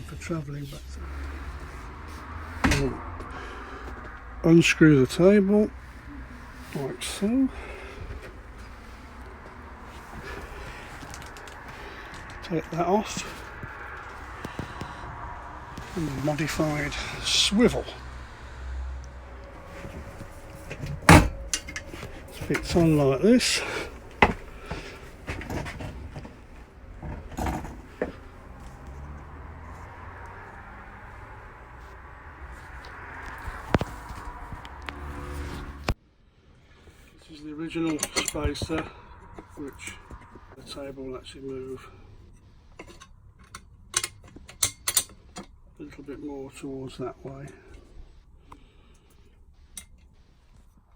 for travelling back to. Unscrew the table like so. Take that off. And the modified swivel. Fits on like this. This is the original spacer, which the table will actually move a little bit more towards that way.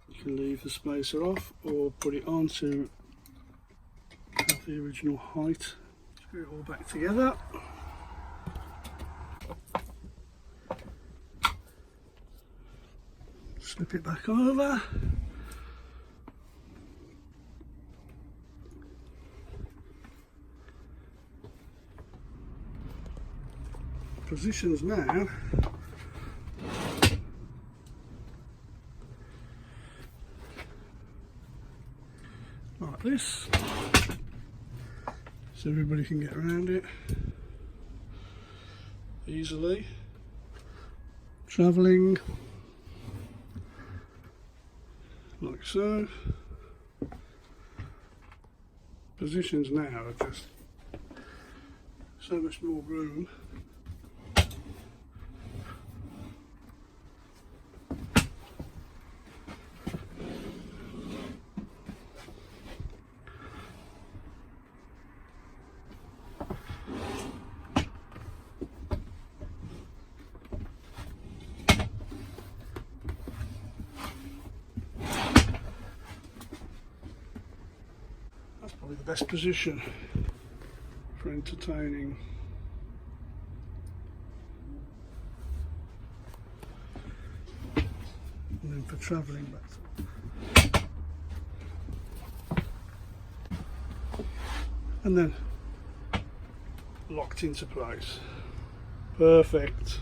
You can leave the spacer off or put it on to have the original height. Screw it all back together. Slip it back over. Positions now like this, so everybody can get around it easily. Travelling like so. Positions now are just so much more room. That's probably the best position for entertaining. And then for travelling back. And then locked into place. Perfect.